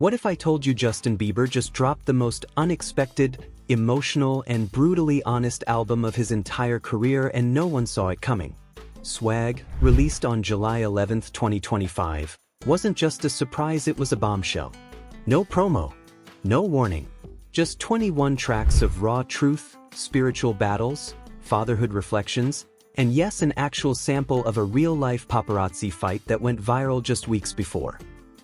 What if I told you Justin Bieber just dropped the most unexpected, emotional, and brutally honest album of his entire career and no one saw it coming? Swag, released on July 11, 2025, wasn't just a surprise, it was a bombshell. No promo, no warning, just 21 tracks of raw truth, spiritual battles, fatherhood reflections, and yes, an actual sample of a real-life paparazzi fight that went viral just weeks before.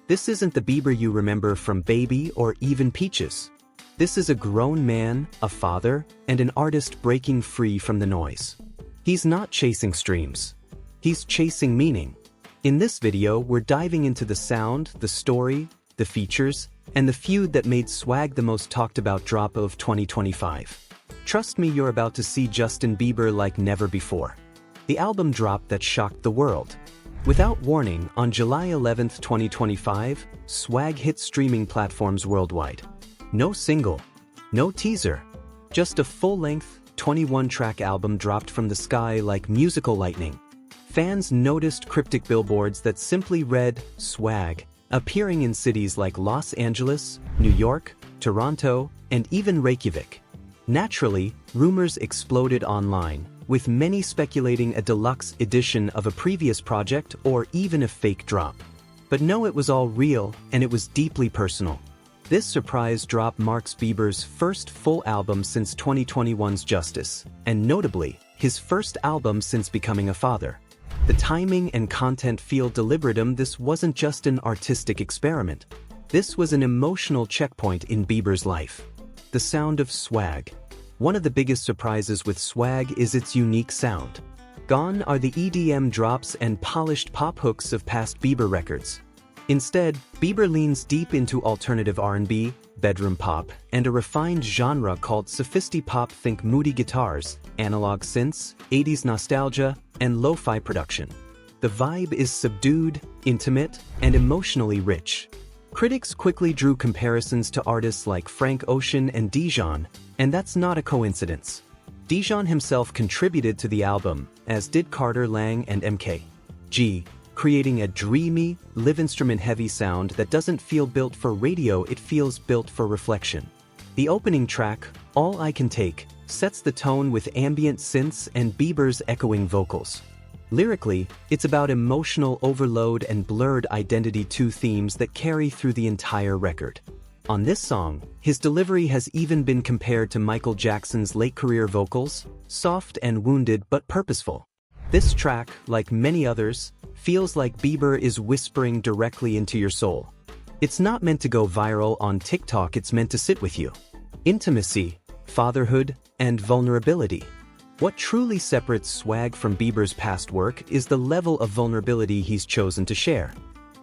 This isn't the Bieber you remember from Baby or even Peaches. This is a grown man, a father, and an artist breaking free from the noise. He's not chasing streams. He's chasing meaning. In this video, we're diving into the sound, the story, the features, and the feud that made Swag the most talked about drop of 2025. Trust me, you're about to see Justin Bieber like never before. The album drop that shocked the world. Without warning, on July 11, 2025, Swag hit streaming platforms worldwide. No single, no teaser, just a full-length, 21-track album dropped from the sky like musical lightning. Fans noticed cryptic billboards that simply read Swag, appearing in cities like Los Angeles, New York, Toronto, and even Reykjavik. Naturally, rumors exploded online, with many speculating a deluxe edition of a previous project or even a fake drop. But no, it was all real, and it was deeply personal. This surprise drop marks Bieber's first full album since 2021's Justice, and notably, his first album since becoming a father. The timing and content feel deliberate. This wasn't just an artistic experiment. This was an emotional checkpoint in Bieber's life. The sound of Swag. One of the biggest surprises with Swag is its unique sound. Gone are the EDM drops and polished pop hooks of past Bieber records. Instead, Bieber leans deep into alternative R&B, bedroom pop, and a refined genre called sophisti-pop. Think moody guitars, analog synths, 80s nostalgia, and lo-fi production. The vibe is subdued, intimate, and emotionally rich. Critics quickly drew comparisons to artists like Frank Ocean and Dijon, and that's not a coincidence. Dijon himself contributed to the album, as did Carter Lang and MKG, creating a dreamy, live-instrument-heavy sound that doesn't feel built for radio, it feels built for reflection. The opening track, All I Can Take, sets the tone with ambient synths and Bieber's echoing vocals. Lyrically, it's about emotional overload and blurred identity, two themes that carry through the entire record. On this song, his delivery has even been compared to Michael Jackson's late-career vocals, soft and wounded but purposeful. This track, like many others, feels like Bieber is whispering directly into your soul. It's not meant to go viral on TikTok, it's meant to sit with you. Intimacy, fatherhood, and vulnerability. What truly separates Swag from Bieber's past work is the level of vulnerability he's chosen to share.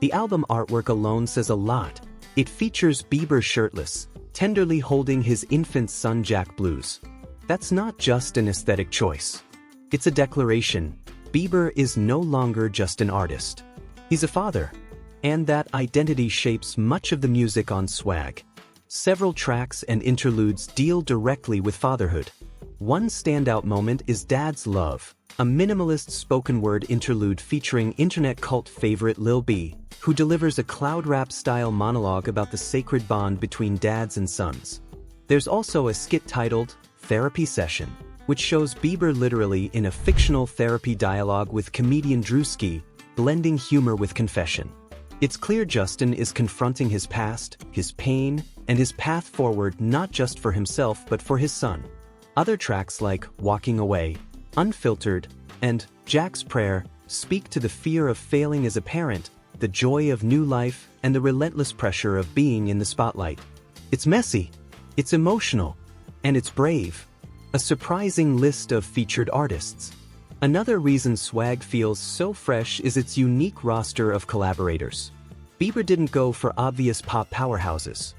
The album artwork alone says a lot. It features Bieber shirtless, tenderly holding his infant son Jack Blues. That's not just an aesthetic choice. It's a declaration. Bieber is no longer just an artist. He's a father. And that identity shapes much of the music on Swag. Several tracks and interludes deal directly with fatherhood. One standout moment is Dad's Love, a minimalist spoken-word interlude featuring internet cult favorite Lil B, who delivers a cloud rap-style monologue about the sacred bond between dads and sons. There's also a skit titled Therapy Session, which shows Bieber literally in a fictional therapy dialogue with comedian Drewski, blending humor with confession. It's clear Justin is confronting his past, his pain, and his path forward not just for himself but for his son. Other tracks like Walking Away, Unfiltered, and Jack's Prayer speak to the fear of failing as a parent, the joy of new life, and the relentless pressure of being in the spotlight. It's messy, it's emotional, and it's brave. A surprising list of featured artists. Another reason Swag feels so fresh is its unique roster of collaborators. Bieber didn't go for obvious pop powerhouses.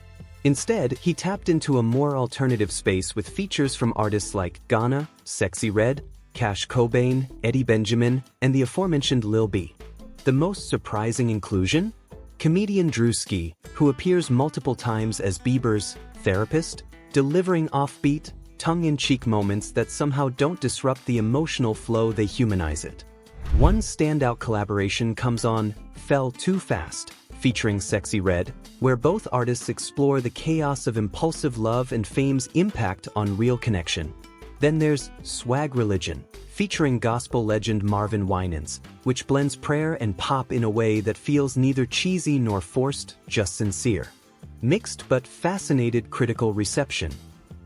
Instead, he tapped into a more alternative space with features from artists like Ghana, Sexy Red, Cash Cobain, Eddie Benjamin, and the aforementioned Lil B. The most surprising inclusion? Comedian Drewski, who appears multiple times as Bieber's therapist, delivering offbeat, tongue-in-cheek moments that somehow don't disrupt the emotional flow, they humanize it. One standout collaboration comes on Fell Too Fast, featuring Sexy Red, where both artists explore the chaos of impulsive love and fame's impact on real connection. Then there's Swag Religion, featuring gospel legend Marvin Winans, which blends prayer and pop in a way that feels neither cheesy nor forced, just sincere. Mixed but fascinated critical reception.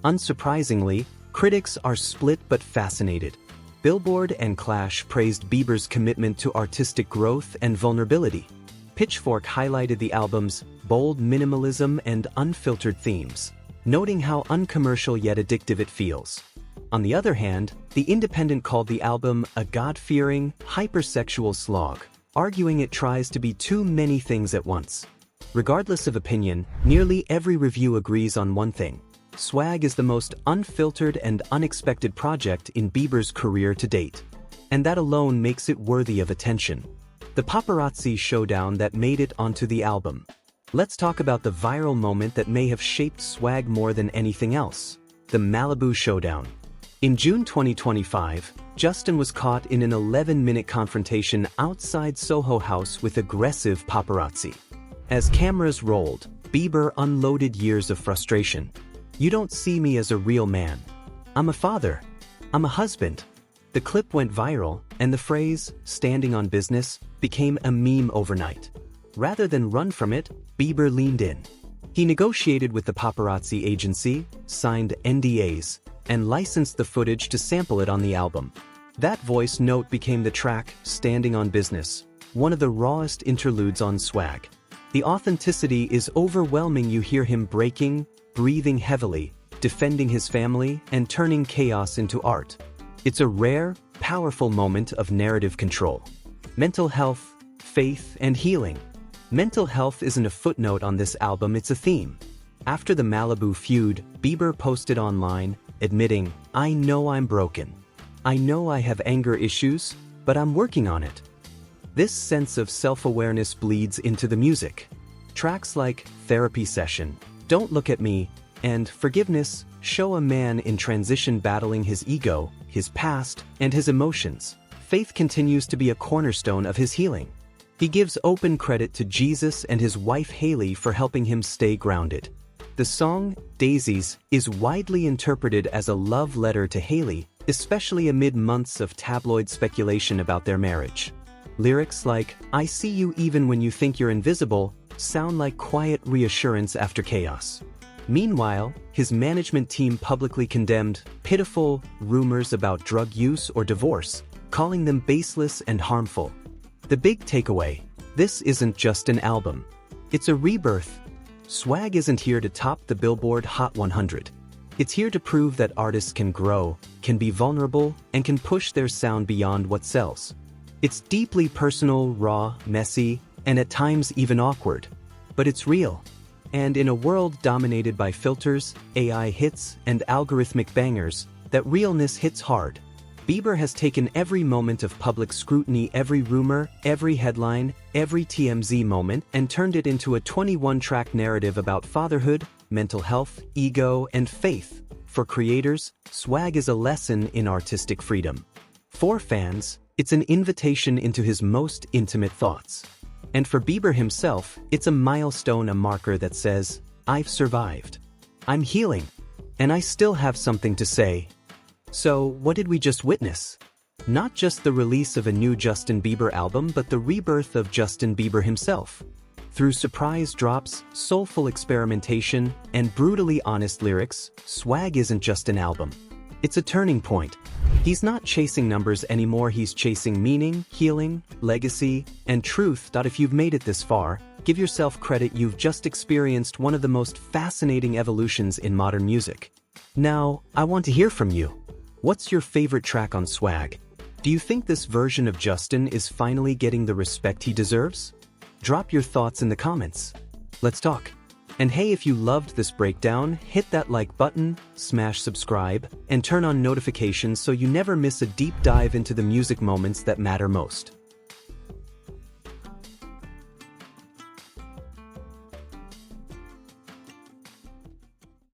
Unsurprisingly, critics are split but fascinated. Billboard and Clash praised Bieber's commitment to artistic growth and vulnerability. Pitchfork highlighted the album's bold minimalism and unfiltered themes, noting how uncommercial yet addictive it feels. On the other hand, The Independent called the album a God-fearing, hypersexual slog, arguing it tries to be too many things at once. Regardless of opinion, nearly every review agrees on one thing: Swag is the most unfiltered and unexpected project in Bieber's career to date. And that alone makes it worthy of attention. The Paparazzi showdown that made it onto the album. Let's talk about the viral moment that may have shaped Swag more than anything else: the Malibu showdown. In June 2025, Justin was caught in an 11-minute confrontation outside Soho House with aggressive paparazzi. As cameras rolled, Bieber unloaded years of frustration. "You don't see me as a real man. I'm a father. I'm a husband." The clip went viral, and the phrase, "standing on business," became a meme overnight. Rather than run from it, Bieber leaned in. He negotiated with the paparazzi agency, signed NDAs, and licensed the footage to sample it on the album. That voice note became the track "Standing on Business," one of the rawest interludes on Swag. The authenticity is overwhelming. You hear him breathing heavily, defending his family, and turning chaos into art. It's a rare, powerful moment of narrative control. Mental health, faith, and healing. Mental health isn't a footnote on this album, it's a theme. After the Malibu feud, Bieber posted online, admitting, "I know I'm broken. I know I have anger issues, but I'm working on it." This sense of self-awareness bleeds into the music. Tracks like Therapy Session, Don't Look at Me, and Forgiveness show a man in transition battling his ego, his past, and his emotions. Faith continues to be a cornerstone of his healing. He gives open credit to Jesus and his wife Haley for helping him stay grounded. The song, Daisies, is widely interpreted as a love letter to Haley, especially amid months of tabloid speculation about their marriage. Lyrics like, "I see you even when you think you're invisible," sound like quiet reassurance after chaos. Meanwhile, his management team publicly condemned pitiful rumors about drug use or divorce, calling them baseless and harmful. The big takeaway: this isn't just an album. It's a rebirth. Swag isn't here to top the Billboard Hot 100. It's here to prove that artists can grow, can be vulnerable, and can push their sound beyond what sells. It's deeply personal, raw, messy, and at times even awkward. But it's real. And in a world dominated by filters, AI hits, and algorithmic bangers, that realness hits hard. Bieber has taken every moment of public scrutiny, every rumor, every headline, every TMZ moment, and turned it into a 21-track narrative about fatherhood, mental health, ego, and faith. For creators, Swag is a lesson in artistic freedom. For fans, it's an invitation into his most intimate thoughts. And for Bieber himself, it's a milestone, a marker that says, "I've survived. I'm healing. And I still have something to say." So, what did we just witness? Not just the release of a new Justin Bieber album, but the rebirth of Justin Bieber himself. Through surprise drops, soulful experimentation, and brutally honest lyrics, Swag isn't just an album. It's a turning point. He's not chasing numbers anymore, he's chasing meaning, healing, legacy, and truth. If you've made it this far, give yourself credit. You've just experienced one of the most fascinating evolutions in modern music. Now, I want to hear from you. What's your favorite track on Swag? Do you think this version of Justin is finally getting the respect he deserves? Drop your thoughts in the comments. Let's talk. And hey, if you loved this breakdown, hit that like button, smash subscribe, and turn on notifications so you never miss a deep dive into the music moments that matter most.